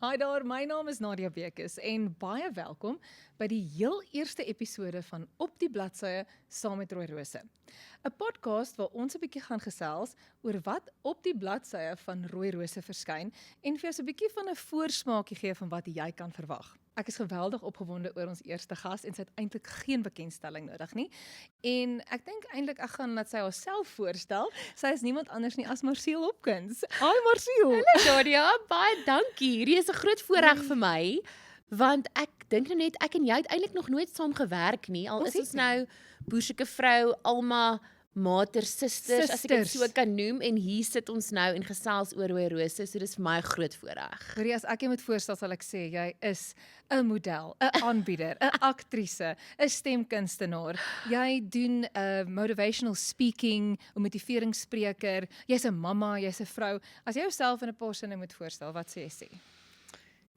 Hi daar, my naam is Nadia Bekes en baie welkom by die heel eerste episode van Op die Bladsye saam met Rooi Rose. 'n Podcast waar ons 'n bietjie gaan gesels oor wat op die bladsye van Rooi Rose verskyn en vir jou so 'n bietjie van 'n voorsmaakie gee van wat jy kan verwag. Ek is geweldig opgewonde oor ons eerste gas en sy het eintlik geen bekendstelling nodig nie. En ek dink eintlik ek gaan laat sy haarself voorstel. Sy is niemand anders nie as Marcel Hopkins. Hi Marcel. Nadia, baie dankie. Hierdie is 'n groot voorreg vir my, want ek dink nou net ek en jy het eintlik nog nooit saam gewerk nie. Al is ons nou boerseke vrou, Alma, mater, susters, as ek dit so kan noem, en hier sit ons nou en gesels oor Rooi Rose, so dis vir my 'n groot voorreg. Hoorie, as ek jou moet voorstel, sal ek sê jy is 'n model, 'n aanbieder, 'n aktrise, 'n stemkunstenaar. Jy doen motivational speaking, 'n motiveringsspreker. Jy's 'n mamma, jy's 'n vrou. As jy jouself in 'n paar sinne moet voorstel, wat sê jy?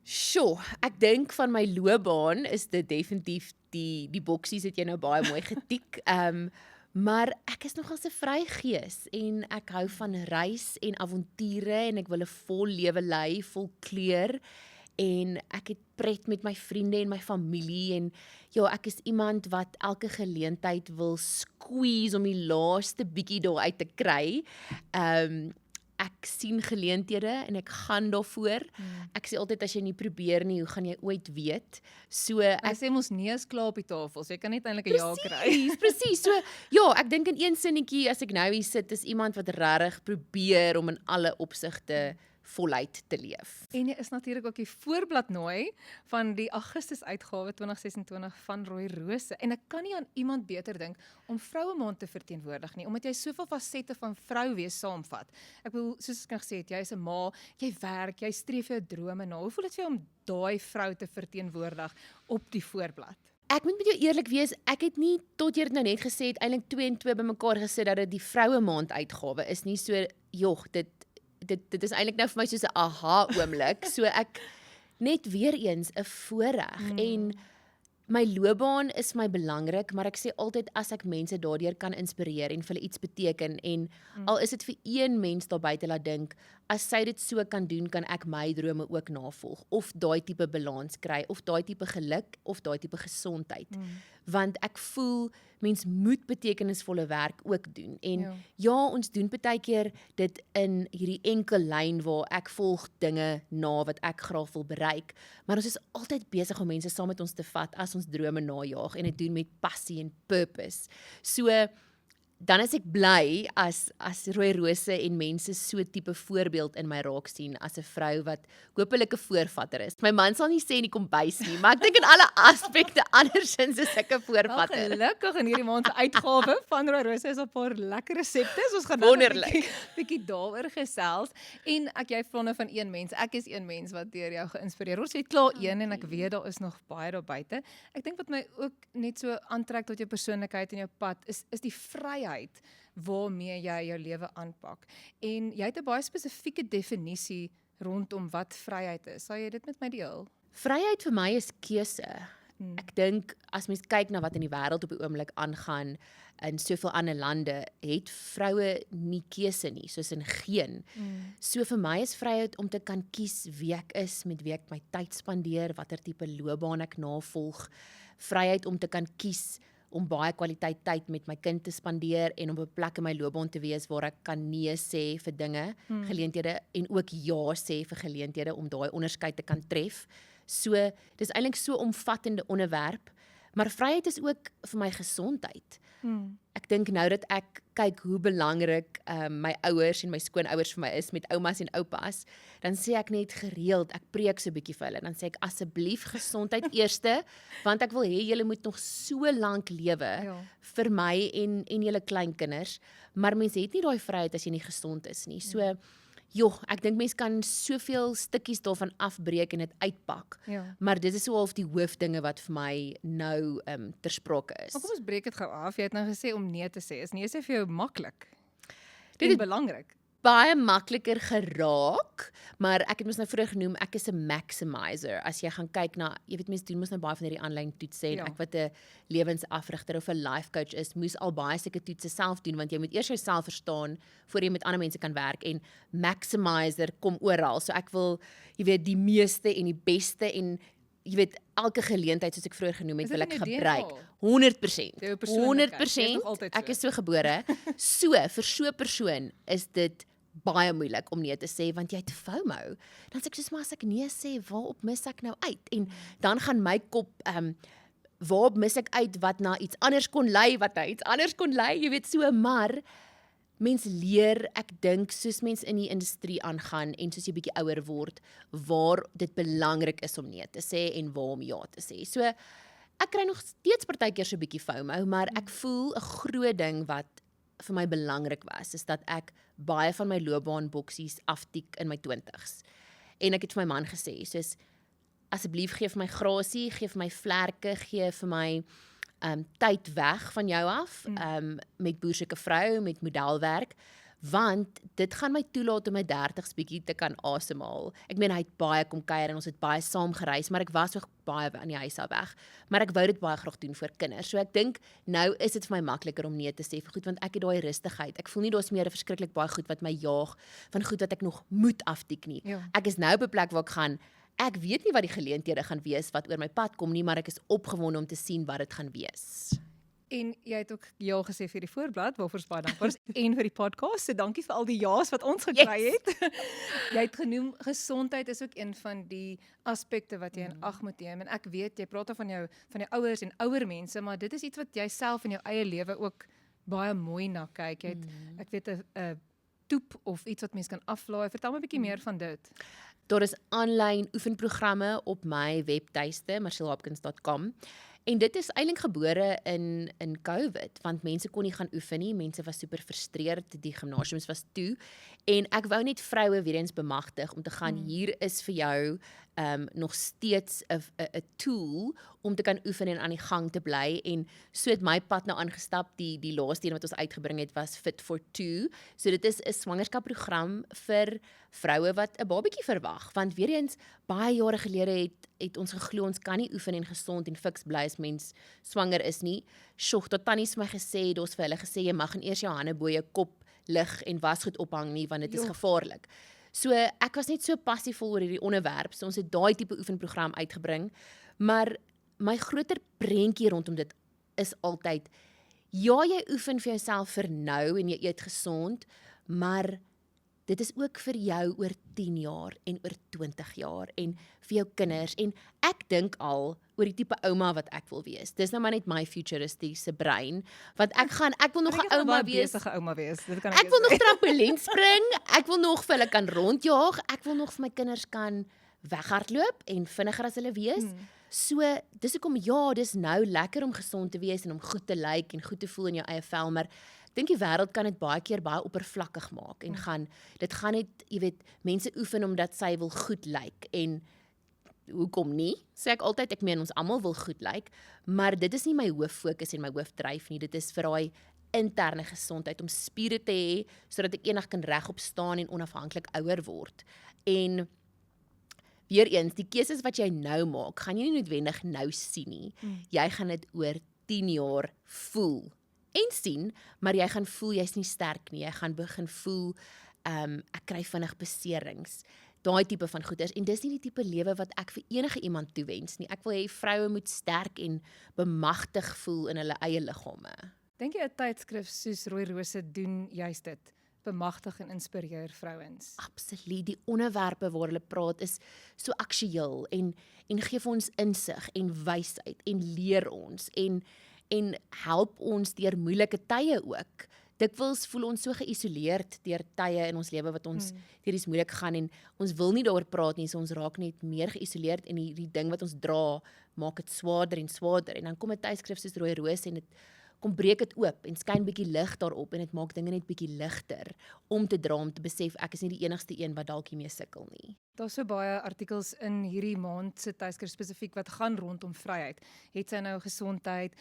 Sjoe, ek dink van my loopbaan is dit definitief die boksies het jy nou baie mooi getik. Maar ek is nogal 'n vrygees en ek hou van reis en avonture en ek wil 'n vol lewe lei, vol kleur en ek het pret met my vriende en my familie en ja, ek is iemand wat elke geleentheid wil squeeze om die laaste bietjie daar uit te kry. Ek sien geleenthede en ek gaan daarvoor. Ek sê altyd as jy nie probeer nie, hoe gaan jy ooit weet? So Ek sê mos nee is klaar op die tafel, so jy kan net eintlik 'n ja kry. Presies. So ja, ek dink in een sinnetjie as ek nou hier sit, is iemand wat regtig probeer om in alle opsigte voluit te leef. En jy is natuurlik ook die voorbladnooi van die Augustus uitgawe 2026 van Rooi Rose. En ek kan nie aan iemand beter dink om Vrouemaand te verteenwoordig nie, omdat jy soveel fasette van vrou wees saamvat. Ek bedoel, soos ek gesê het, jy is 'n ma, jy werk, jy streef jou drome na. Hoe voel dit vir jou om daai vrou te verteenwoordig op die voorblad? Ek moet met jou eerlik wees, ek het nie tot jy dit nou net gesê het, eintlik 2 en 2 bymekaar gesit dat dit die Vrouemaand uitgawe is nie. So jog, dit is eintlik nou vir my soos 'n aha oomblik. So ek net weer eens 'n voorreg en my loopbaan is my belangrik, maar ek sê altyd as ek mense daardeur kan inspireer en vir hulle iets beteken en al is dit vir een mens daar buite laat dink, as sy dit so kan doen, kan ek my drome ook navolg of daai tipe balans kry of daai tipe geluk of daai tipe gesondheid. Want ek voel mens moet betekenisvolle werk ook doen en ja, ons doen baie keer dit in hierdie enkel lyn waar ek volg dinge na wat ek graag wil bereik, maar ons is altyd besig om mense saam met ons te vat as ons drome najaag en dit doen met passie en purpose. So dan is ek bly as Rooi Rose en mense so tipe voorbeeld in my raak sien as 'n vrou wat hopelik 'n voorvatter is. My man sal nie sê in die kombuis nie, maar ek dink in alle aspekte andersins is ek 'n voorvatter. Gelukkig in hierdie maand se uitgawe van Rooi Rose is 'n paar lekker resepte. Ons gaan wonderlik bietjie daaroor gesels. En jy vra nou van een mens. Ek is een mens wat deur jou geïnspireer word. Jy het klaar een en ek weet daar is nog baie daar buite. Ek dink wat my ook net so aantrek tot jou persoonlikheid en jou pad is die vryheid waarmee jy jou lewe aanpak. En jy het 'n baie spesifieke definisie rondom wat vryheid is. Sal jy dit met my deel? Vryheid vir my is keuse. Ek dink as mens kyk na wat in die wêreld op die oomblik aangaan in soveel ander lande, het vroue nie keuse nie, soos in geen. So vir my is vryheid om te kan kies wie ek is, met wie ek my tyd spandeer, watter tipe loopbaan ek navolg. Vryheid om te kan kies om baie kwaliteit tyd met my kind te spandeer en op 'n plek in my loopbaan te wees waar ek kan nee sê vir dinge, geleenthede en ook ja sê vir geleenthede om daai onderskeid te kan tref. So dis eintlik so 'n omvattende onderwerp, maar vryheid is ook vir my gesondheid. Ek dink nou dat ek kyk hoe belangrik my ouers en my skoonouers vir my is met oumas en oupas, dan sê ek net gereeld, ek preek so 'n bietjie vir hulle, dan sê ek asseblief gesondheid eerste, want ek wil hê julle moet nog so lank lewe vir my en julle kleinkinders, maar mense het nie daai vryheid as jy nie gesond is nie. So ek dink mense kan soveel stukkies daarvan afbreek en dit uitpak. Maar dit is so half die hoofdinge wat vir my nou ter sprake is. Maar kom ons breek dit gou af. Jy het nou gesê om nee te sê. Is nee sê vir jou maklik? Dit is belangrik. baie makliker geraak, maar ek het mos nou vroeër genoem, ek is 'n maximizer. As jy gaan kyk na, jy weet mense doen mos nou baie van hierdie aanlyn toetse en Ja. ek wat 'n lewensafrigter of 'n life coach is, moes al baie sulke toetse self doen want jy moet eers jouself verstaan voor jy met ander mense kan werk en maximizer kom oral. So ek wil, jy weet, die meeste en die beste en jy weet elke geleentheid soos ek vroeër genoem het, Is wil dit ek in jou gebruik. DNA? 100%. Jou persoonlikheid, jy is 100%. nog altyd Ek so. is so gebore. So vir so 'n persoon is dit baie moeilik om nee te sê want jy het FOMO. Dan sê ek soos maar as ek nee sê, waarop mis ek nou uit? En dan gaan my kop waarop mis ek uit wat na iets anders kon lei, jy weet so, maar mens leer, ek dink soos mens in die industrie aangaan en soos jy bietjie ouer word, waar dit belangrik is om nee te sê en waar om ja te sê. So ek kry nog steeds partykeer so 'n bietjie FOMO, maar ek voel 'n groot ding wat vir my belangrik was, is dat ek baie van my loopbaanboksies aftik in my 20's. En ek het vir my man gesê, soos asseblief gee vir my grasie, gee vir my vlerke, gee vir my tyd weg van jou af, met boerseke vrou, met modelwerk, want dit gaan my toelaat om my 30's bietjie te kan asemhaal. Ek meen hy het baie kom kuier en ons het baie saam gereis, maar ek was ook baie aan die huis af weg. Maar ek wou dit baie graag doen vir kinders. So ek dink nou is dit vir my makliker om nee te sê vir goed want ek het daai rustigheid. Ek voel nie daar's meer 'n verskriklik baie goed wat my jaag van goed wat ek nog moet aftik nie. Ja. Ek is nou op 'n plek waar ek gaan. Ek weet nie wat die geleenthede gaan wees wat oor my pad kom nie, maar ek is opgewonde om te sien wat dit gaan wees. En jy het ook ja gesê vir die voorblad, waarvoor ons baie dankbaar is, en vir die podcast. So dankie vir al die ja's wat ons gekry het. Jy het genoem gesondheid is ook een van die aspekte wat jy in ag moet neem. En ek weet jy praat van jou ouers en ouer mense, maar dit is iets wat jy self in jou eie lewe ook baie mooi na kyk. Jy het ek weet 'n toep of iets wat mens kan aflaai. Vertel my 'n bietjie meer van dit. Daar is aanlyn oefenprogramme op my webtuiste marcelhopkins.com. En dit is eintlik gebore in COVID, want mense kon nie gaan oefen nie, mense was super frustreerd, die gimnasiums was toe, en ek wou net vroue weer eens bemagtig om te gaan, hier is vir jou nog steeds 'n tool om te kan oefen en aan die gang te bly, en so het my pad nou aangestap, die laaste een wat ons uitgebring het was Fit for Two, so dit is 'n swangerskapprogram vir vroue wat 'n babatjie verwag, want weer eens, baie jare gelede het ons geglo ons kan nie oefen en gesond en fiks bly as mens swanger is nie. Sjoe, tot tannie het my gesê, daar's vir hulle gesê jy mag eers jou hande bo jou kop lig en wasgoed ophang nie want dit is gevaarlik. So ek was net so passievol oor hierdie onderwerp, so ons het daai tipe oefenprogram uitgebring, maar my groter prentjie rondom dit is altyd, ja, jy oefen vir jouself vir nou en jy eet gesond, maar dit is ook vir jou oor 10 jaar en oor 20 jaar en vir jou kinders, en ek dink al oor die tipe ouma wat ek wil wees. Dis nou maar net my futuristiese brein, want ek wil nog 'n ouma wees. Besige ouma wees. Dit kan Ek wil nog trampolien spring, ek wil nog vir hulle kan rondjaag, ek wil nog vir my kinders kan weghardloop en vinniger as hulle wees. So, dis hoekom ja, dis nou lekker om gesond te wees en om goed te lyk en goed te voel in jou eie vel, maar ek dink die wêreld kan dit baie keer baie oppervlakkig maak en dit gaan net, jy weet, mense oefen omdat sy wil goed lyk en hoekom nie? Sê ek altyd, ek meen ons almal wil goed lyk, maar dit is nie my hooffokus en my hoofdryf nie. Dit is vir daai interne gesondheid om spiere te hê sodat ek eendag kan regop staan en onafhanklik ouer word. En weer eens, die keuses wat jy nou maak, gaan jy nie noodwendig nou sien nie. Jy gaan dit oor 10 jaar voel en sien, maar jy gaan voel jy's nie sterk nie. Jy gaan begin voel ek kry vinnig beserings. Daai tipe van goeders, en dis nie die tipe lewe wat ek vir enige iemand toewens nie. Ek wil hê vroue moet sterk en bemagtig voel in hulle eie liggame. Dink jy 'n tydskrif soos Rooi Rose doen juist dit? Bemagtig en inspireer vrouens. Absoluut, die onderwerpe waar hulle praat is so aktueel en gee vir ons insig en wysheid en leer ons en help ons deur moeilike tye ook. Dikwels voel ons so geïsoleerd deur tye in ons lewe wat ons deur iets moeilik gaan en ons wil nie daaroor praat nie, so ons raak net meer geïsoleerd en die ding wat ons dra maak dit swaarder en swaarder, en dan kom 'n tydskrif soos Rooi Rose en dit kom breek dit oop en skyn bietjie lig daarop en dit maak dinge net bietjie ligter om te dra, om te besef ek is nie die enigste een wat dalk hiermee sukkel nie. Daar's so baie artikels in hierdie maand se tydskrif spesifiek wat gaan rondom vryheid. Het sy nou gesondheid,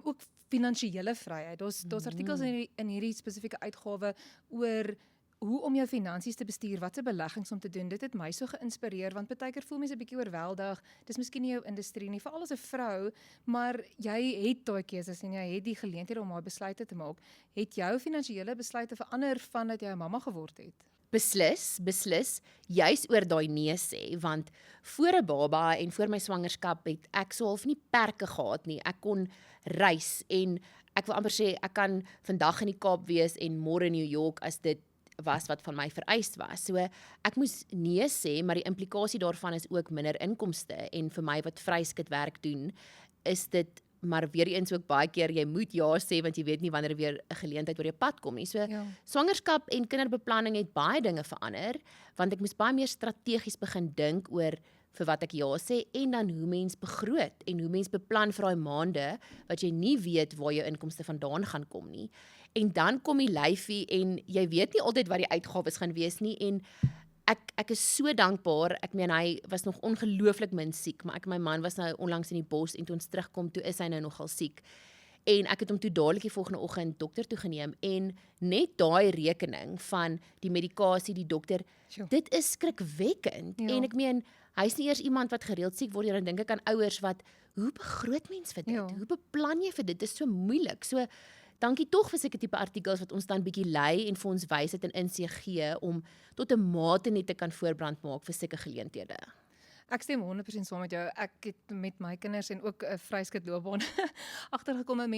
ook finansiële vryheid. Daar's artikels in hierdie spesifieke uitgawe oor hoe om jou finansies te bestuur, watse beleggings om te doen. Dit het my so geïnspireer want partykeer voel mense 'n bietjie oorweldig. Dis miskien nie jou industrie nie, veral as 'n vrou, maar jy het daai keuses en jy het die geleenthede om daai besluite te maak. Het jou finansiële besluite verander vandat jy 'n mamma geword het? Beslis, juis oor daai nee sê, want voor 'n baba en voor my swangerskap het ek so half nie perke gehad nie. Ek kon reis en ek wil amper sê ek kan vandag in die Kaap wees en môre in New York as dit was wat van my vereis was. So ek moes nee sê, maar die implikasie daarvan is ook minder inkomste en vir my wat vryskut werk doen, is dit maar weer eens ook baie keer jy moet ja sê want jy weet nie wanneer weer 'n geleentheid oor jou pad kom nie. So Ja. swangerskap en kinderbeplanning het baie dinge verander want ek moes baie meer strategies begin dink oor vir wat ek ja sê en dan hoe mens begroot en hoe mens beplan vir daai maande wat jy nie weet waar jou inkomste vandaan gaan kom nie. En dan kom die lyfie en jy weet nie altyd wat die uitgawes gaan wees nie en ek is so dankbaar. Ek meen hy was nog ongelooflik min siek, maar ek en my man was nou onlangs in die bos en toe ons terugkom, toe is hy nou nogal siek. En ek het hom toe dadelik die volgende oggend dokter toe geneem en net daai rekening van die medikasie, die dokter, Sjoe. dit is skrikwekkend. Ja. En ek meen, hy's nie eers iemand wat gereeld siek word, dan dink ek aan ouers wat, hoe begroot mens vir dit? Ja. Hoe beplan jy vir dit? Dit is so moeilik. So dankie tog vir seker tipe artikels wat ons dan bietjie lei en vir ons wysheid en insig gee om tot 'n mate net te kan voorbrand maak vir sulke geleenthede. Ek stem 100% saam met jou. Ek het met my kinders en ook 'n vryskut loopbaan agtergekom 'n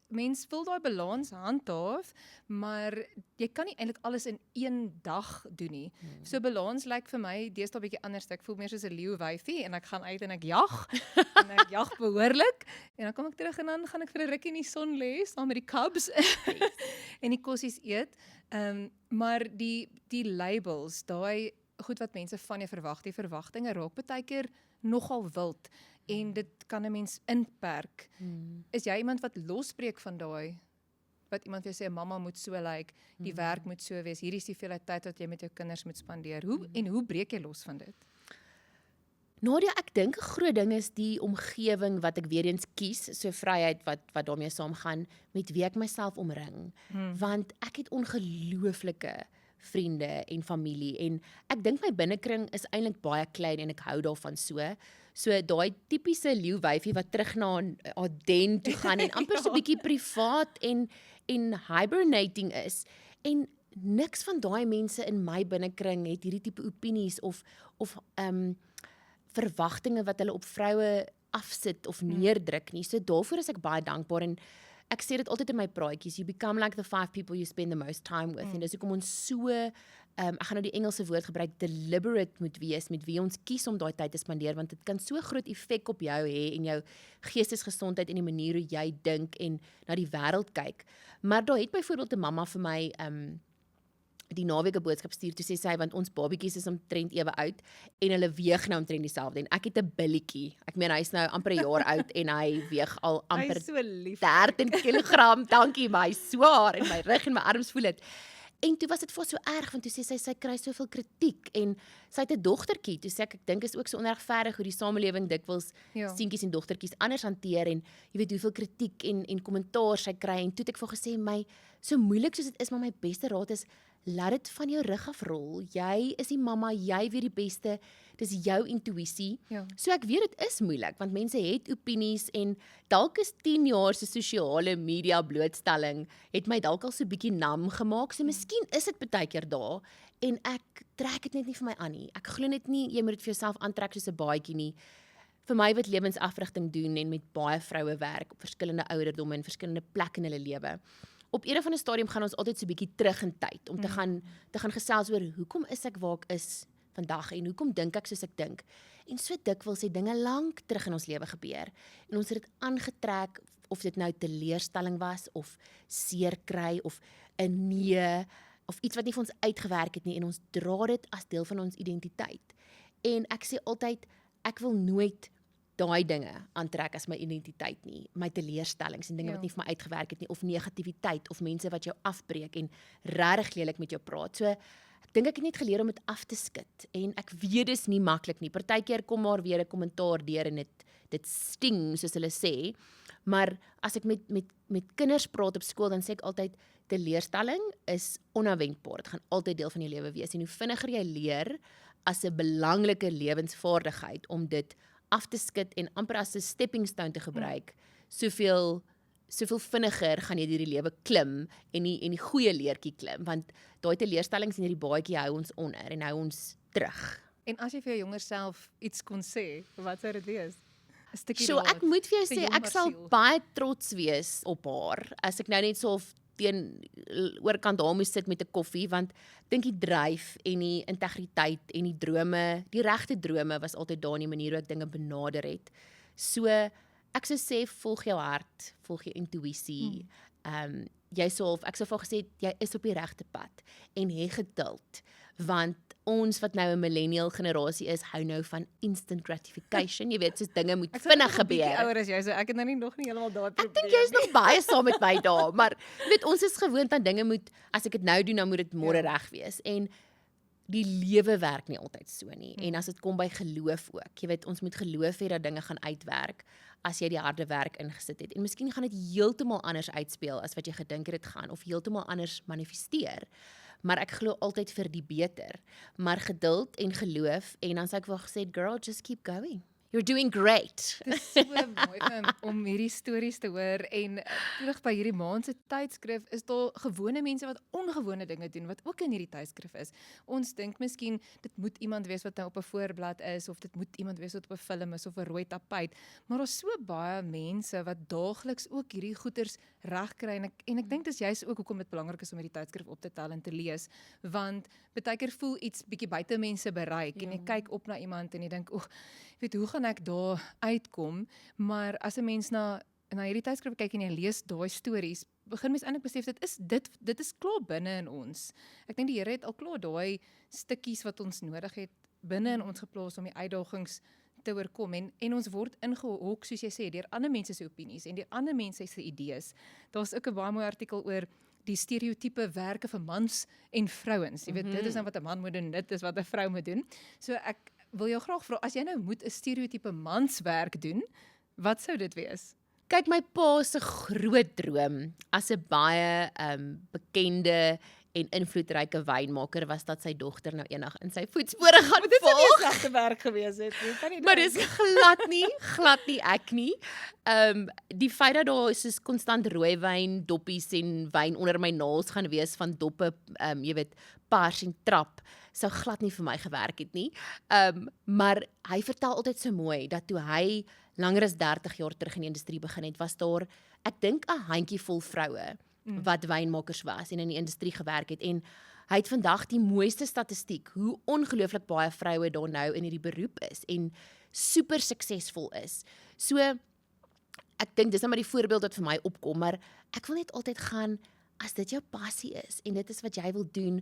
mens wil daai balans handhaaf, maar jy kan nie eintlik alles in een dag doen nie. So balans lyk vir my deesdae bietjie anders. Ek voel meer soos 'n leeuwyfie en ek gaan uit en ek jag en ek jag behoorlik en dan kom ek terug en dan gaan ek vir 'n rukkie in die son lê saam met die cubs en die kossies eet. Maar die labels, daai goed wat mense van jou verwag, die verwagtinge raak baie keer nogal wild en dit kan 'n mens inperk. Is jy iemand wat losbreek van daai wat iemand vir jou sê 'n mamma moet so lyk, die werk moet so wees, hierdie is die hoeveelheid tyd wat jy met jou kinders moet spandeer. Hoe breek jy los van dit? Nadia, ek dink 'n groot ding is die omgewing wat ek weer eens kies, so vryheid wat daarmee saamgaan, met wie ek myself omring. Want ek het ongelooflike vriende en familie en ek dink my binnekring is eintlik baie klein en ek hou daarvan so. So daai tipiese leeuwyfie wat terug na haar den toe gaan en amper so 'n bietjie privaat en hibernating is. En niks van daai mense in my binnekring het hierdie tipe opinies of verwagtinge wat hulle op vroue afsit of neerdruk nie. So daarvoor is ek baie dankbaar en ek sê dit altyd in my praatjies, you become like the 5 people you spend the most time with. En dis hoekom ons so, ek gaan nou die Engelse woord gebruik, deliberate moet wees met wie ons kies om daai tyd te spandeer, want dit kan so groot effek op jou hê en jou geestesgesondheid en die manier hoe jy dink en na die wêreld kyk. Maar daar het byvoorbeeld 'n mamma vir my, die naweek 'n boodskap stuur, toe sê sy, want ons babietjies is omtrent ewe oud en hulle weeg nou omtrent dieselfde en ek het 'n billetjie. Ek meen hy's nou amper 'n jaar oud en hy weeg al amper Hy is so lief. 13 kg. Dankie, my swaar en my rug en my arms voel dit. En toe was dit vir so erg want toe sê sy kry soveel kritiek en sy het 'n dogtertjie. Toe sê ek dink is ook so onregverdig hoe die samelewing dikwels Ja. seentjies en dogtertjies anders hanteer en jy weet hoeveel kritiek en kommentaar sy kry en toe het ek vir gesê my so moeilik soos dit is, maar my beste raad is laat dit van jou rug afrol. Jy is die mamma, jy weet die beste. Dis jou intuïsie. Ja. So ek weet dit is moeilik want mense het opinies en dalk is 10 jaar se sosiale media blootstelling het my dalk al so bietjie nam gemaak. So miskien is dit baie keer daar en ek trek dit net nie vir my aan nie. Ek glo net nie jy moet dit vir jouself aantrek soos 'n baadjie nie. Vir my wat lewensafrigting doen en met baie vroue werk op verskillende ouderdomme en verskillende plekke in hulle lewe. Op een of ander stadium gaan ons altyd so 'n bietjie terug in tyd om te gaan gesels oor hoekom is ek waar ek is vandag en hoekom dink ek soos ek dink. En so dikwels het dinge lank terug in ons lewe gebeur en ons het dit aangetrek of dit nou teleurstelling was of seer kry of 'n nee of iets wat nie vir ons uitgewerk het nie en ons dra dit as deel van ons identiteit. En ek sê altyd ek wil nooit daai dinge aantrek as my identiteit nie, my teleurstellings en dinge wat nie vir my uitgewerk het nie, of negativiteit, of mense wat jou afbreek en regtig lelik met jou praat. So, ek dink ek het net geleer om dit af te skud, en ek weet dis nie maklik nie. Partykeer kom maar weer 'n kommentaar deur en dit sting, soos hulle sê, maar as ek met kinders praat op skool, dan sê ek altyd, teleurstelling is onverwendbaar. Dit gaan altyd deel van jou lewe wees en hoe vinniger jy leer as 'n belangrike lewensvaardigheid om dit af te skud en amper as 'n stepping stone te gebruik, soveel vinniger gaan jy deur die lewe klim en die goeie leertjie klim, want daai teleurstellings in hierdie baadjie hou ons onder en hou ons terug. En as jy vir jou jonger self iets kon sê, wat sou dit wees? 'n Stukkie So ek moet vir jou vir sê, jou ek sal Marcel. baie trots wees op haar, as ek nou net so teen oorkant haar moes sit met 'n koffie, want ek dink die dryf en die integriteit en die drome, die regte drome was altyd daar in die manier hoe ek dinge benader het. So ek sou sê volg jou hart, volg jou intuïsie. Ek sou vir gesê jy is op die regte pad en hê geduld, want ons wat nou 'n millennial generasie is, hou nou van instant gratification. Jy weet, soos dinge moet vinnig gebeur. Ouer as jy, so ek het nou nie nog nie heeltemal daai probleem. Ek dink jy is nog baie saam met my daar, maar jy weet, ons is gewoond aan dinge moet, as ek dit nou doen, dan moet dit môre reg wees. En die lewe werk nie altyd so nie. En as dit kom by geloof ook, jy weet, ons moet geloof hê dat dinge gaan uitwerk as jy die harde werk ingesit het. En miskien gaan dit heeltemal anders uitspeel as wat jy gedink het dit gaan, of heeltemal anders manifesteer. Maar ek glo altyd vir die beter. Maar geduld en geloof, en dan sou ek wel gesê, girl, just keep going. You're doing great. Dit is so mooi om hierdie stories te hoor en terug by hierdie maand se tydskrif is daar gewone mense wat ongewone dinge doen wat ook in hierdie tydskrif is. Ons dink miskien dit moet iemand wees wat nou op 'n voorblad is of dit moet iemand wees wat op 'n film is of 'n rooi tapuit, maar daar's so baie mense wat daagliks ook hierdie goeters regkry en ek dink dis juist ook hoekom dit belangrik is om hierdie tydskrif op te tel en te lees, want baie keer voel iets bietjie buite mense bereik en jy kyk op na iemand en jy dink, "Oeg, weet hoe gaan ek daar uitkom?" Maar as 'n mens na hierdie tydskrif kyk en jy lees daai stories, begin mens eintlik besef dit is klaar binne in ons. Ek dink die Here het al klaar daai stukkies wat ons nodig het binne in ons geplaas om die uitdagings te oorkom en ons word ingehok, soos jy sê, deur ander mense se opinies en deur ander mense se idees. Daar's ook 'n baie mooi artikel oor die stereotype werke vir mans en vrouens. Jy weet, dit is nou wat 'n man moet doen, dit is wat 'n vrou moet doen. So ek wil jou graag vra, as jy nou moet 'n stereotype manswerk doen, wat sou dit wees? Kyk, my pa se groot droom as 'n baie bekende en invloedryke wynmaker was dat sy dogter nou eendag in sy voetspore gaan Dit sou nie 'n volg. slegte werk gewees het nie. Kan nie Maar dis glad nie ek nie. Die feit dat daar soos konstant rooiwyn, doppies en wyn onder my naels gaan wees van doppe, jy weet, pars en trap, sou glad nie vir my gewerk het nie. Maar hy vertel altyd so mooi dat toe hy langer as 30 jaar terug in die industrie begin het, was daar, ek dink 'n handjievol vroue wat wynmakers was en in die industrie gewerk het, en hy het vandag die mooiste statistiek, hoe ongelooflik baie vroue daar nou in hierdie beroep is en super suksesvol is. So, ek dink dis nou maar die voorbeeld wat vir my opkom, maar ek wil net altyd gaan, as dit jou passie is en dit is wat jy wil doen,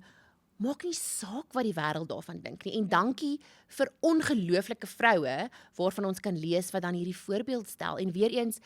maak nie saak wat die wêreld daarvan dink nie. En dankie vir ongelooflike vroue waarvan ons kan lees wat dan hierdie voorbeeld stel. En weer eens,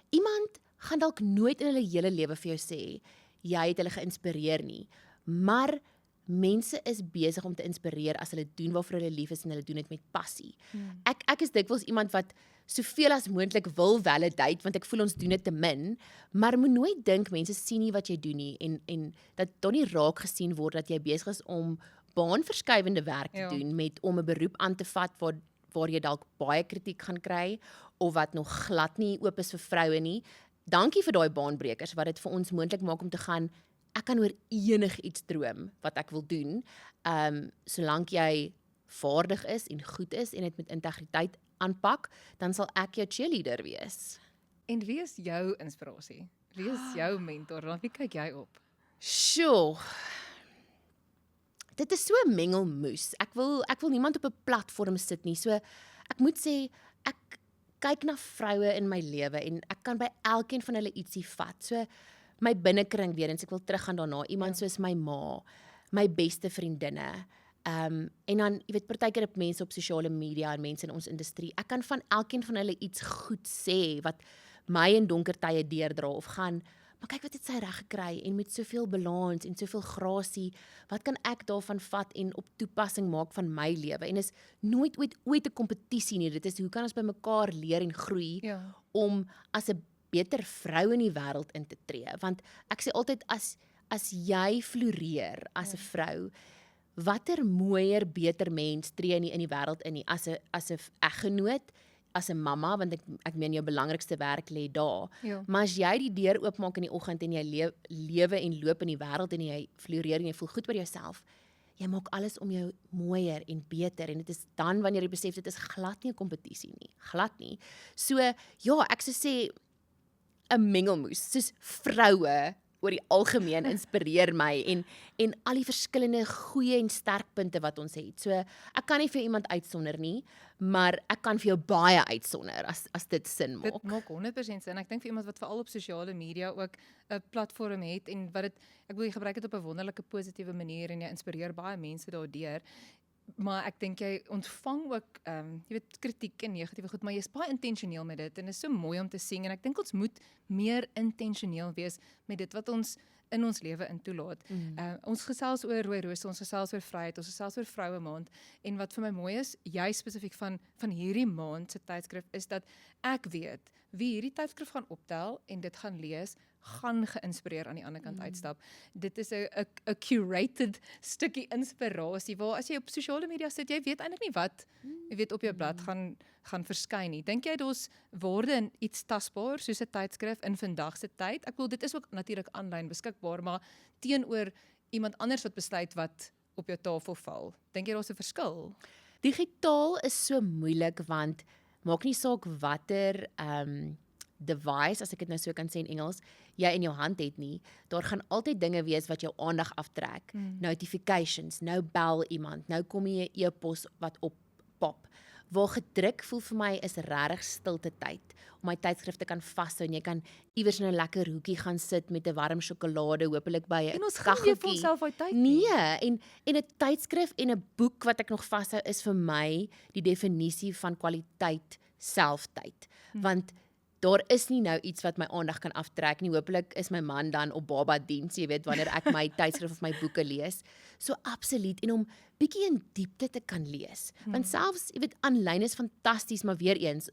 iemand gaan dalk nooit in hulle hele lewe vir jou sê jy het hulle geïnspireer nie, maar mense is besig om te inspireer as hulle doen waarvoor hulle lief is en hulle doen dit met passie. Ek is dikwels iemand wat soveel as moontlik wil validate, want ek voel ons doen dit te min, maar moet nooit dink mense sien nie wat jy doen nie en dat dan nie raak gesien word dat jy besig is om baanverskuivende werk te doen met om 'n beroep aan te vat waar jy dalk baie kritiek gaan kry of wat nog glad nie oop is vir vroue nie. Dankie vir daai baanbrekers wat dit vir ons moontlik maak om te gaan, ek kan oor enigiets droom wat ek wil doen, solank jy vaardig is en goed is en dit met integriteit aanpak, dan sal ek jou cheerleader wees. En wie is jou inspirasie? Wie is jou mentor? Na wie kyk jy op? Sjoe. Dit is so 'n mengelmoes. Ek wil niemand op 'n platform sit nie. So ek moet sê ek kyk na vroue in my lewe en ek kan by elkeen van hulle ietsie vat. So my binnekring weer eens, ek wil teruggaan daarna, iemand soos my ma, my beste vriendinne. En dan, jy weet, partykeer op mense op sosiale media en mense in ons industrie. Ek kan van elkeen van hulle iets goed sê wat my in donker tye deurdra of gaan, maar kyk wat het sy reg gekry en met soveel balans en soveel grasie, wat kan ek daarvan vat en op toepassing maak van my lewe? En is nooit ooit 'n kompetisie nie. Dit is hoe kan ons by mekaar leer en groei om as 'n beter vrou in die wêreld in te tree? Want ek sê altyd as as jy floreer as 'n vrou, watter mooier, beter mens tree nie in die wêreld in nie, as 'n eggenoot, as 'n mamma, want ek meen jou belangrikste werk lê daar. Ja. Maar as jy die deur oopmaak in die oggend en jy lewe en loop in die wêreld en jy floreer en jy voel goed oor jouself, jy maak alles om jou mooier en beter en dit is dan wanneer jy besef dit is glad nie 'n kompetisie nie, glad nie. So ja, ek sou sê 'n mengelmoes, soos vroue oor die algemeen inspireer my en al die verskillende goeie en sterkpunte wat ons het. So ek kan nie vir iemand uitsonder nie, maar ek kan vir jou baie uitsonder as dit sin maak. Dit maak 100% sin. Ek dink vir iemand wat veral op sosiale media ook 'n platform het en wat ek wil jy gebruik dit op 'n wonderlike positiewe manier en jy inspireer baie mense daardeur. Maar ek dink jy ontvang ook jy weet kritiek en negatiewe goed, maar jy's baie intentioneel met dit en dit is so mooi om te sien en ek dink ons moet meer intentioneel wees met dit wat ons in ons lewe in toelaat. Ons gesels oor rooi rose, ons gesels oor vryheid, ons gesels oor vroue maand en wat vir my mooi is, jy spesifiek van hierdie maand se tydskrif is dat ek weet wie hierdie tydskrif gaan optel en dit gaan lees, gaan geïnspireer aan die ander kant uitstap. Dit is 'n curated stukkie inspirasie waar as jy op sosiale media sit, jy weet eintlik nie wat jy weet op jou blad gaan verskyn nie. Dink jy daar's worde in iets tasbaar soos 'n tydskrif in vandag se tyd? Ek bedoel dit is ook natuurlik aanlyn beskikbaar, maar teenoor iemand anders wat besluit wat op jou tafel val. Dink jy daar's 'n verskil? Digitaal is so moeilik want maak nie saak watter device, as ek dit nou so kan sê in Engels, jy in jou hand het nie, daar gaan altyd dinge wees wat jou aandag aftrek. Notifications, nou bel iemand, nou kom jy 'n e-pos wat oppop. Waar gedruk voel vir my is regtig stilte tyd om my tydskrif te kan vashou en jy kan iewers in 'n lekker hoekie gaan sit met 'n warm sjokolade, hopelik by 'n En ons gaan nie vir kaggeltjie. onsself daai tyd nie. Nee, en 'n tydskrif en 'n boek wat ek nog vashou is vir my die definisie van kwaliteit selftyd. Want daar is nie nou iets wat my aandag kan aftrek nie. Hoopelik is my man dan op baba diens, jy weet, wanneer ek my tydskrif of my boeke lees. So absoluut, en om bietjie in diepte te kan lees. Want selfs, jy weet, aanlyn is fantasties, maar weer eens,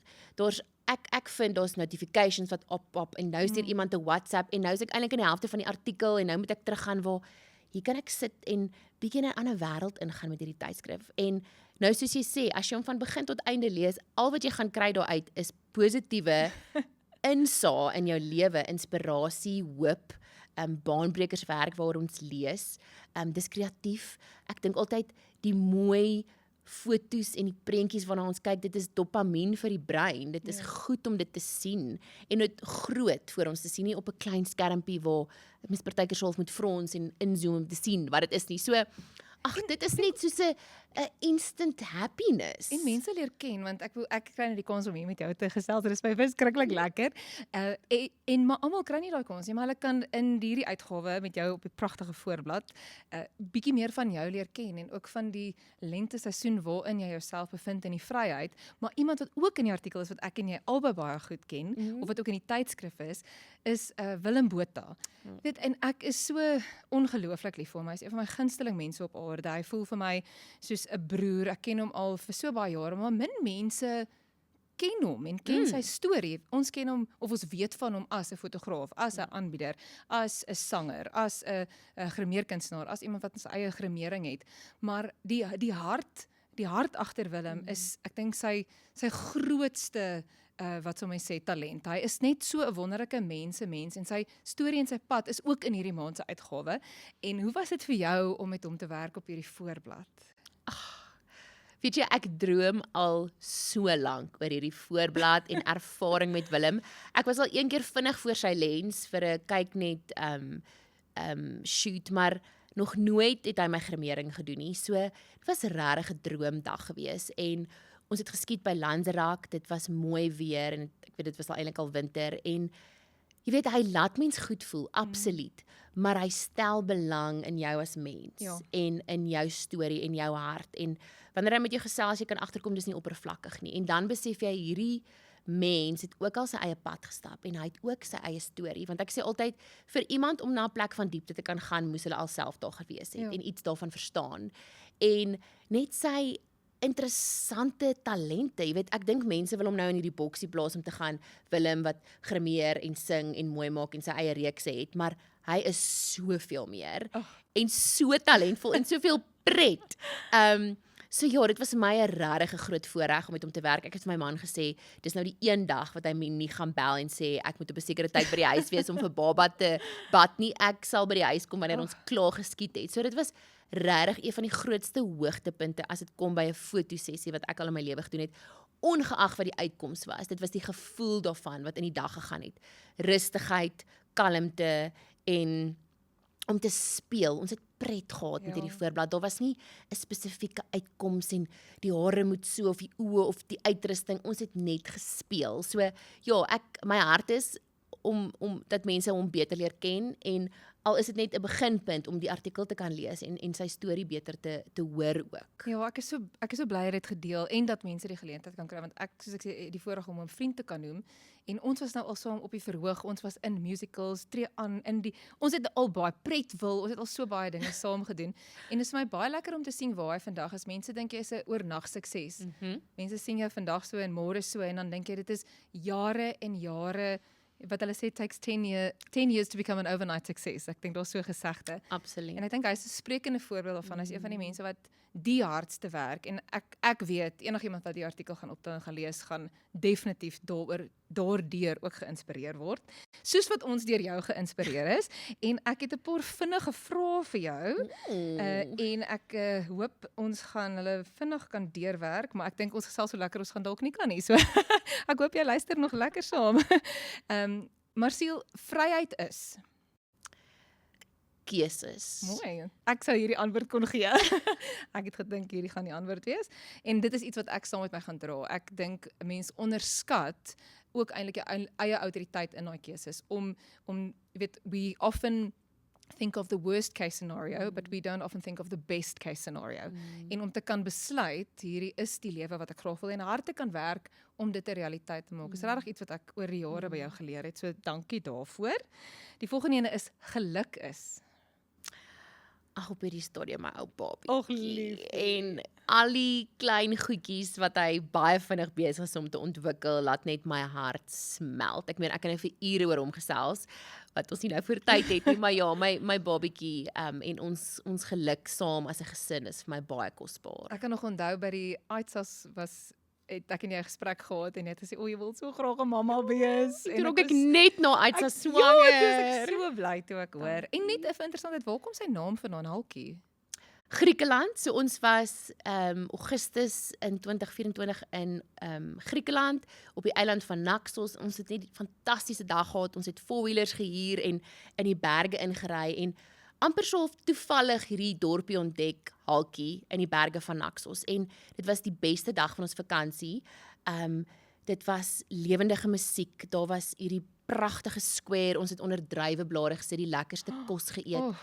ek vind daar's notifications wat op en nou stuur iemand 'n WhatsApp en nou is ek eintlik in die helfte van die artikel en nou moet ek teruggaan waar hier kan ek sit en bietjie in 'n ander wêreld ingaan met hierdie tydskrif. En nou soos jy sê, as jy hom van begin tot einde lees, al wat jy gaan kry daaruit is positiewe insaag in jou lewe, inspirasie, hoop, baanbrekerswerk waar ons lees. Dis kreatief. Ek dink altyd die mooi foto's en die prentjies waarna ons kyk, dit is dopamien vir die brein. Dit is goed om dit te sien en dit groot vir ons te sien, nie op 'n klein skermpie waar mens partykeer self moet frons en inzoom om te sien wat dit is nie. So dit is net soos 'n instant happiness. En mense leer ken, want ek kry nou die kans om hier met jou te gesels, dit is my verskriklik lekker. Maar almal kry nie daai kans nie, maar hulle kan in hierdie uitgawe met jou op die pragtige voorblad bietjie meer van jou leer ken en ook van die lente seisoen waarin jy jouself bevind in die vryheid, maar iemand wat ook in die artikel is wat ek en jy albei baie goed ken, of wat ook in die tydskrif is Willem Botha. Weet, en ek is so ongelooflik lief vir hom. Hy is een van my gunsteling mense op aarde. Hy voel vir my soos 'n broer. Ek ken hom al vir so baie jare, maar min mense ken hom en ken sy storie. Ons ken hom of ons weet van hom as 'n fotograaf, as 'n aanbieder, as 'n sanger, as 'n grimeerkunstenaar, as iemand wat sy eie grimering het. Maar die hart agter Willem is, ek dink sy grootste wat sou my sê, talent. Hy is net so 'n wonderlike mens en sy storie en sy pad is ook in hierdie maand se uitgawe. En hoe was dit vir jou om met hom te werk op hierdie voorblad? Weet jy, ek droom al so lank oor hierdie voorblad en ervaring met Willem. Ek was al een keer vinnig voor sy lens vir 'n kyknet shoot, maar nog nooit het hy my grimering gedoen nie. So dit was regtig 'n droomdag gewees en ons het geskiet by Lanserak, dit was mooi weer en ek weet dit was al eintlik al winter en jy weet hy laat mens goed voel, absoluut, maar hy stel belang in jou as mens en in jou storie en jou hart en wanneer hy met jou gesels, jy kan agterkom dis nie oppervlakkig nie en dan besef jy hierdie mens het ook al sy eie pad gestap en hy het ook sy eie storie, want ek sê altyd vir iemand om na 'n plek van diepte te kan gaan, moes hulle alself daar gewees het en iets daarvan verstaan en net sy interessante talente, jy weet, ek dink mense wil hom nou in hierdie boksie plaas om te gaan Willem wat grimeer en sing en mooi maak en sy eie reekse het, maar hy is soveel meer Oh. en so talentvol en soveel pret. So ja, dit was vir my 'n regtig groot voorreg om met hom te werk. Ek het vir my man gesê, dis nou die een dag wat hy my nie gaan bel en sê ek moet op 'n sekere tyd by die huis wees om vir baba te bad nie. Ek sal by die huis kom wanneer ons klaar geskiet het. So dit was regtig een van die grootste hoogtepunte as dit kom by 'n fotosessie wat ek al in my lewe gedoen het. Ongeag wat die uitkoms was, dit was die gevoel daarvan wat in die dag gegaan het. Rustigheid, kalmte en om te speel. Ons het pret gehad met hierdie voorblad. Daar was nie 'n spesifieke uitkoms en die hare moet so of die oë of die uitrusting. Ons het net gespeel. So ja, my hart is om dat mense hom beter leer ken en al is dit net 'n beginpunt om die artikel te kan lees en sy storie beter te hoor ook. Ja, ek is so bly hy het dit gedeel en dat mense die geleentheid kan kry want soos ek sê die voorreg om 'n vriend te kan noem en ons was nou al saam op die verhoog, ons was in musicals, tree aan ons het al baie Pretville, ons het al so baie dinge saam gedoen en dit is vir my baie lekker om te sien waar hy vandag is. Mense dink jy is 'n oornag sukses. Mense sien jou vandag so en môre so en dan dink jy dit is jare en jare wat hulle sê takes 10 years to become an overnight success. Ek dink daar's so gesegde. Absoluut. En ek dink hy is 'n sprekende voorbeeld daarvan. Hy is een van die mense wat die hardste werk en ek weet enigiemand wat die artikel gaan optel en gaan lees gaan definitief daardeur ook geïnspireer word. Soos wat ons deur jou geïnspireer is en ek het 'n paar vinnige vrae vir jou. En ek hoop ons gaan hulle vinnig kan deurwerk, maar ek dink ons gesels so lekker ons gaan dalk nie kan nie. So ek hoop jy luister nog lekker saam. Marcel, vryheid is keuses. mooi. Ek sou hierdie antwoord kon gee. Ek het gedink hierdie gaan die antwoord wees en dit is iets wat ek saam met my gaan dra. Ek dink 'n mens onderskat ook eintlik jou eie autoriteit in daai keuses om jy weet we often think of the worst case scenario but we don't often think of the best case scenario. En om te kan besluit hierdie is die lewe wat ek graag wil en hard te kan werk om dit 'n realiteit te maak. Is regtig iets wat ek oor die jare by jou geleer het. So dankie daarvoor. Die volgende ene is geluk is. Ag, op hierdie stadium my ou babie. Ag, lief. En al die klein goedjies wat hy baie vinnig besig is om te ontwikkel, laat net my hart smelt. Ek meen, ek kan nou vir ure oor hom gesels, wat ons nie nou voor tyd het nie, maar ja, my babietjie en ons geluk saam as 'n gesin is vir my baie kosbaar. Ek kan nog onthou by die Aitsas het ek en jy 'n gesprek gehad en net gesê, "O, jy wil so graag 'n mamma wees." Toe ek net na uit Ja, sy toe is ek swanger. so bly toe ek hoor. En net 'n interessantheid, waar kom sy naam vandaan, Halkie? Griekeland, so ons was Augustus in 2024 in Griekeland op die eiland van Naxos. Ons het net 'n fantastiese dag gehad. Ons het four-wheelers gehuur en in die berge ingery en amper so toevallig hierdie dorpie ontdek, Halkie, in die berge van Naxos. En dit was die beste dag van ons vakansie. Dit was lewendige musiek. Daar was hierdie pragtige square. Ons het onder druiweblare gesit, die lekkerste kos geëet. Oh.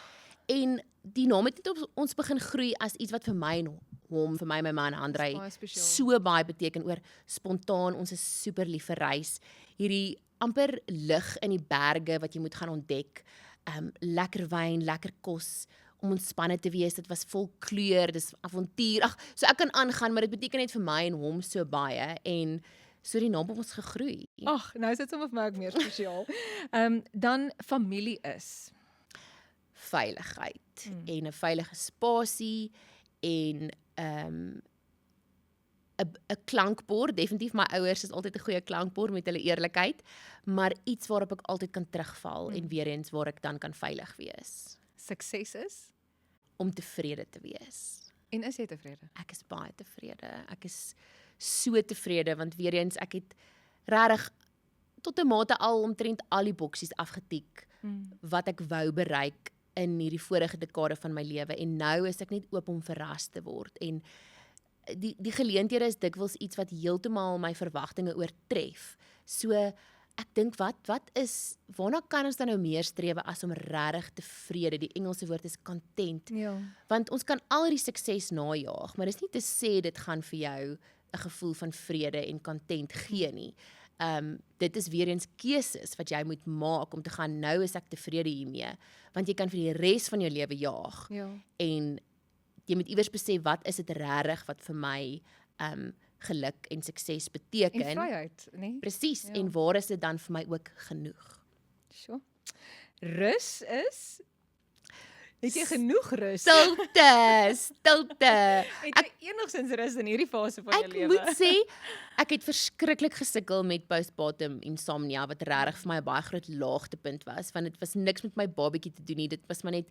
En die naam het net op ons begin groei as iets wat vir my en hom, vir my my man Andrei, Baie spesiaal. so baie beteken oor spontaan. Ons is super lief vir reis. Hierdie amper lig in die berge wat jy moet gaan ontdek. Lekker wyn, lekker kos, om ontspanne te wees. Dit was vol kleur, dis avontuur. Ag, so ek kan aangaan, maar dit beteken net vir my en hom so baie en so die naam het ons gegroei. Ag, nou is dit sommer vir my ook meer spesiaal. Dan familie is. Veiligheid en 'n veilige spasie en 'n klankbord. Definitief my ouers is altyd 'n goeie klankbord met hulle eerlikheid, maar iets waarop ek altyd kan terugval en weer eens waar ek dan kan veilig wees. Sukses is. Om tevrede te wees. En is jy tevrede? Ek is baie tevrede. Ek is so tevrede want weer eens ek het regtig tot 'n mate al omtrent al die boksies afgetik wat ek wou bereik in hierdie vorige dekade van my lewe en nou is ek net oop om verras te word en die geleenthede is dikwels iets wat heeltemal my verwagtinge oortref. So ek dink waarna kan ons dan nou meer strewe as om regtig tevrede, die Engelse woord is content. Ja. Want ons kan al die sukses najaag, maar dis nie te sê dit gaan vir jou 'n gevoel van vrede en content gee nie. Dit is weer eens keuses wat jy moet maak om te gaan, nou is ek tevrede hiermee, want jy kan vir die res van jou lewe jaag. Ja. En jy moet iewers besef wat is dit regtig wat vir my geluk en sukses beteken. En vryheid, nee? Presies, Ja. en waar is dit dan vir my ook genoeg? Sjoe. rus is? Het jy genoeg rus? Stilte. Het jy enigstens rus in hierdie fase van jou Ek lewe? moet sê, ek het verskriklik gesukkel met postpartum insomnia wat regtig vir my 'n baie groot laagtepunt was, want dit was niks met my babatjie te doen nie. Dit was maar net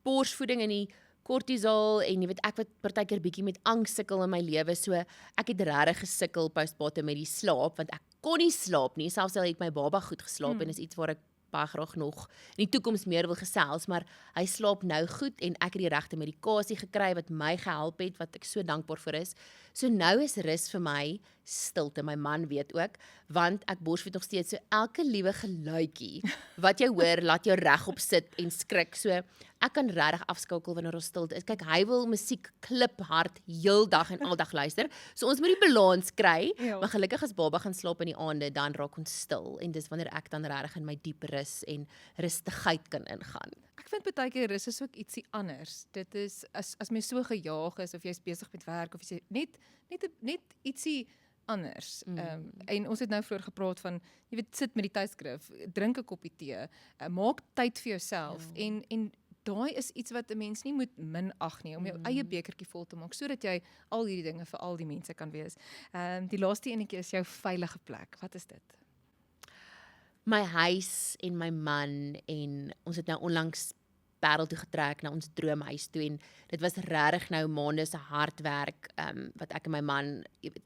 borsvoeding en die kortisol en jy weet ek wat partykeer bietjie met angs sukkel in my lewe, so ek het regtig gesukkel postpartum met die slaap want ek kon nie slaap nie, selfs al het my baba goed geslaap en is iets waar ek baie graag nog in die toekoms meer wil gesels, maar hy slaap nou goed en ek het die regte medikasie gekry wat my gehelp het, wat ek so dankbaar vir is. So nou is rus vir my stilte. My man weet ook, want ek borsvoed nog steeds, so elke liewe geluidjie wat jy hoor, laat jou regop sit en skrik. So ek kan regtig afskakel wanneer ons stilte is. Kyk, hy wil musiek kliphard heeldag en aldag luister. So ons moet die balans kry, Ja. maar gelukkig as baba gaan slaap in die aande, dan raak ons stil en dis wanneer ek dan regtig in my diep rus en rustigheid kan ingaan. Ek vind baie keer rus is ook ietsie anders. Dit is as mens so gejaag is of jy's besig met werk of jy net ietsie anders. En ons het nou vroeër gepraat van jy weet sit met die tydskrif, drink 'n koppie tee, maak tyd vir jouself en daai is iets wat 'n mens nie moet minag nie om jou eie bekertjie vol te maak sodat jy al hierdie dinge vir al die mense kan wees. Die laaste enetjie is jou veilige plek. Wat is dit? My huis en my man en ons het nou onlangs Parel toe getrek na ons droomhuis toe en dit was regtig nou maande se hard werk wat ek en my man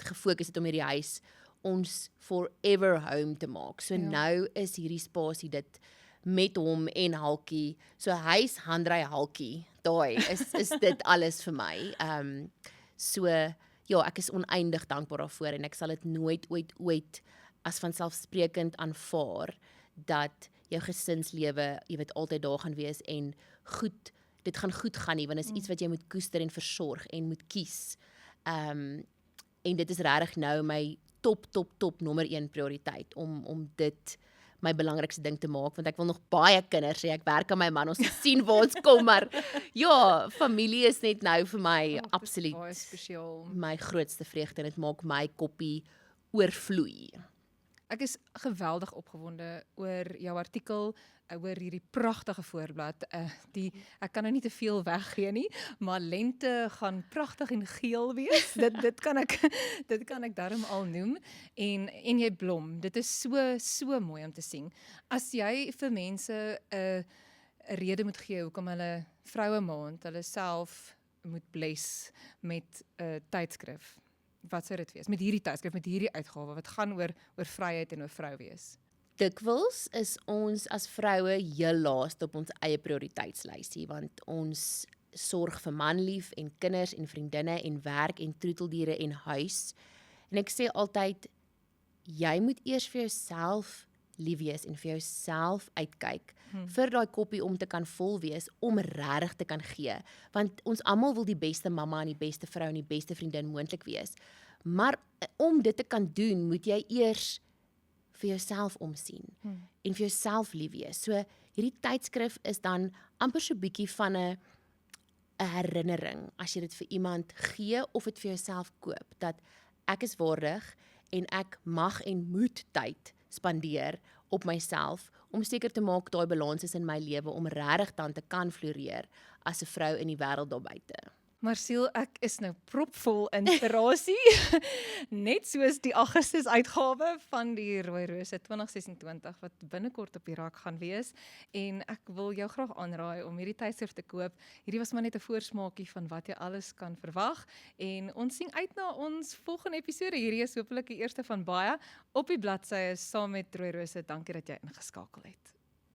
gefokus het om hierdie huis ons forever home te maak. So nou is hierdie spasie dit met hom en Halkie. So huis, handry, Halkie. Daai is dit alles vir my. So ja, ek is oneindig dankbaar daarvoor en ek sal dit nooit ooit as vanselfsprekend aanvaar dat jou gesinslewe, jy weet, altyd daar gaan wees en dit gaan goed gaan nie, want dit is iets wat jy moet koester en versorg en moet kies. En dit is regtig nou my top nommer 1 prioriteit om dit my belangrikste ding te maak, want ek wil nog baie kinders hê. Ek werk aan my man, ons sien waar ons kom, maar ja, familie is net nou vir my absoluut baie spesiaal. my grootste vreugde en dit maak my koppie oorvloei. Ek is geweldig opgewonde oor jou artikel, oor hierdie pragtige voorblad. Ek kan nou nie te veel weggee nie, maar lente gaan pragtig en geel wees. Dit kan ek darm al noem en jy blom. Dit is so mooi om te sien. As jy vir mense 'n rede moet gee hoekom hulle Vroue Maand hulle self moet bless met 'n tydskrif, wat sou dit wees? Met hierdie tydskrif, met hierdie uitgawe wat gaan oor vryheid en oor vrou wees. Dikwels is ons as vroue heel laaste op ons eie prioriteitslysie, want ons sorg vir manlief en kinders en vriendinne en werk en troeteldiere en huis. En ek sê altyd, jy moet eers vir jouself lief wees en vir jouself uitkyk vir daai koppie om te kan vol wees, om regtig te kan gee. Want ons almal wil die beste mamma en die beste vrou en die beste vriendin moontlik wees. Maar om dit te kan doen, moet jy eers vir jouself omsien en vir jouself lief wees. So hierdie tydskrif is dan amper so bietjie van 'n herinnering as jy dit vir iemand gee of dit vir jouself koop, dat ek is waardig en ek mag en moet tyd spandeer op myself om seker te maak daai balans is in my lewe om regtig dan te kan floreer as 'n vrou in die wêreld daar buite. Marcel, ek is nou propvol inspirasie, net soos die Augustus uitgawe van die Rooi Rose 2026 wat binnekort op die rak gaan wees en ek wil jou graag aanraai om hierdie tydskrif te koop. Hierdie was maar net 'n voorsmaakie van wat jy alles kan verwag en ons sien uit na ons volgende episode. Hierdie is hopelik die eerste van baie op die bladsye saam met Rooi Rose. Dankie dat jy ingeskakel het.